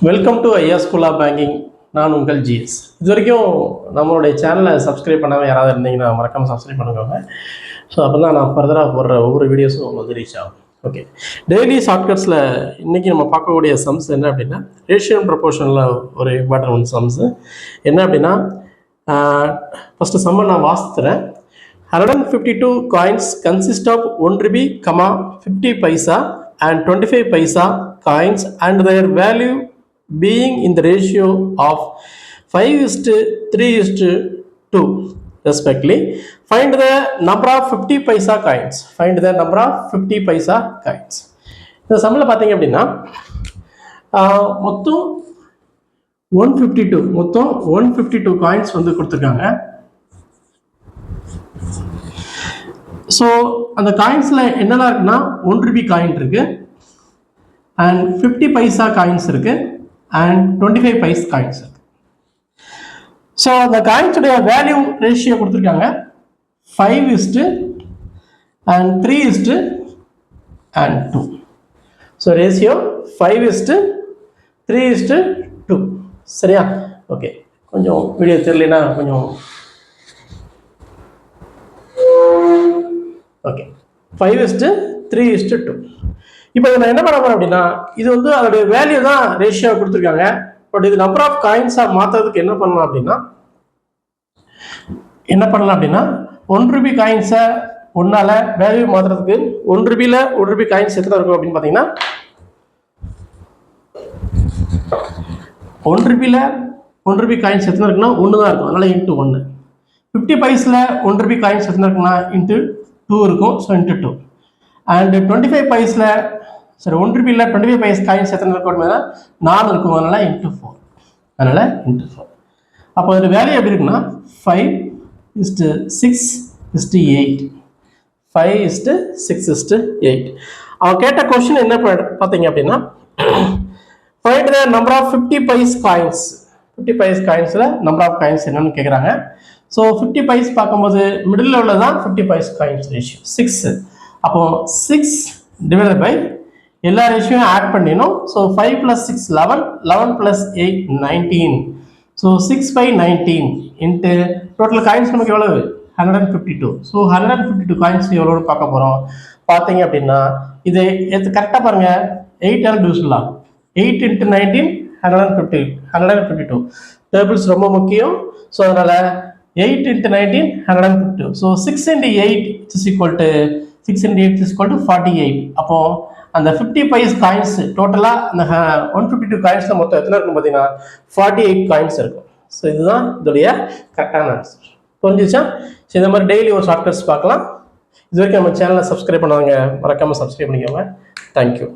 Welcome to ஐயா school of banking. நான் உங்கள் ஜிஎஸ். இது வரைக்கும் நம்மளுடைய சேனலை சப்ஸ்கிரைப் பண்ணாமல் யாராவது இருந்தீங்கன்னா மறக்காமல் சப்ஸ்கிரைப் பண்ணுவாங்க. ஸோ அப்போ தான் நான் ஃபர்தராக போடுற ஒவ்வொரு வீடியோஸும் உங்களுக்கு ரீச் ஆகும். ஓகே, டெய்லி ஷார்ட்கட்ஸில் இன்றைக்கி நம்ம பார்க்கக்கூடிய சம்ஸ் என்ன அப்படின்னா, ரேஷியோ அண்ட் ப்ரொபோர்ஷனில் ஒரு இம்பார்ட்டன்ட் சம்ஸு என்ன அப்படின்னா, ஃபஸ்ட்டு சம்மை நான் வாசித்துறேன். 152 coins consist of 1 rupee, 50 paisa and 25 paisa coins and their value being in the ratio of 5:3:2 respectively. Find the number of 50 paisa coins. Find the number of 50 paisa coins. இந்த சம்மில் பார்த்தீங்க அப்படின்னா மொத்தம் 152 coins வந்து கொடுத்துருக்காங்க. So அந்த காயின்ஸில் என்னெல்லாம் இருக்குன்னா 1 ரூபி காயின் இருக்குது, அண்ட் 50 பைசா காயின்ஸ் இருக்குது, அண்ட் 25 பைஸ் காயின்ஸ் இருக்குது. ஸோ அந்த காயின்ஸுடைய வேல்யூ ரேஷியோ கொடுத்துருக்காங்க 5:3:2. So ratio 5:3:2. சரியா? ஓகே, கொஞ்சம் வீடியோ தெரியலனா கொஞ்சம் ஓகே. 5:3:2. இப்போ நான் என்ன பண்ண போறேன் அப்படின்னா, இது வந்து அதோடைய வேல்யூ தான் ரேஷியோ கொடுத்துருக்காங்க. பட் இது நம்பர் ஆஃப் காயின்ஸாக மாற்றுறதுக்கு என்ன பண்ணலாம் அப்படின்னா 1 ரூபி காயின்ஸை ஒன்றால் வேல்யூ மாற்றுறதுக்கு 1 ரூபியில் 1 ரூபி காயின்ஸ் எத்தனை இருக்கும் அப்படின்னு பார்த்தீங்கன்னா, 1 ரூபியில் 1 ரூபி காயின்ஸ் எத்தனை இருக்குன்னா 1 தான் இருக்கும், அதனால் இன்ட்டு 1. 50 பைஸில் 1 ரூபி காயின்ஸ் எத்தனை இருக்குன்னா இன்ட்டு 2 இருக்கும், ஸோ இன்ட்டு 2. அண்ட் 25 பைஸில் 1 ரூபியில் 25 பைஸ் காயின்ஸ் எத்தனை இருக்கும் அப்படின்னா 4 இருக்கும், அதனால் இன்ட்டு 4. அப்போ இதில் வேல்யூ எப்படி இருக்குன்னா 5:6:8. 5:6:8. அவன் கேட்ட கொஸ்டின் என்ன பார்த்தீங்க அப்படின்னா, find the number of 50 paise coins. 50 paise காயின்ஸில் நம்பர் ஆஃப் காயின்ஸ் என்னன்னு கேட்குறாங்க. ஸோ 50 பைஸ் பார்க்கும்போது மிடில் லெவலில் தான் 50 பைஸ் காயின்ஸ் ரேஷியோ 6. அப்போ 6 டிவைடட் பை எல்லா ரேஷியோவும் ஆட் பண்ணிடணும். So 5 + 6 11, 11 + 8 19. So 6/19 into total coins நமக்கு எவ்வளவு 152. ஸோ 152 காயின்ஸ் எவ்வளோன்னு பார்க்க போகிறோம். பார்த்தீங்க அப்படின்னா இதை கரெக்டாக பாருங்கள், 8 டிவிஷன் ஆகும். 8 × 19 152. டேபிள்ஸ் ரொம்ப முக்கியம். ஸோ அதனால் 8 × 19 152. ஸோ 6 × 8 = 48. அப்போ அந்த 50 பைஸ் காயின்ஸ் டோட்டலாக அந்த 152 காயின்ஸில் மொத்தம் எத்தனை இருக்கும் பார்த்தீங்கன்னா 48 காயின்ஸ் இருக்கும். ஸோ இதுதான் இதோடைய கரெக்டான ஆன்சர். புரிஞ்சிச்சா? ஸோ இந்த மாதிரி டெய்லி ஒரு ஷார்ட்கட்ஸ் பார்க்கலாம். இது வரைக்கும் நம்ம சேனலை சப்ஸ்கிரைப் பண்ணாங்க, மறக்காமல் சப்ஸ்கிரைப் பண்ணிக்கோங்க. தேங்க்யூ.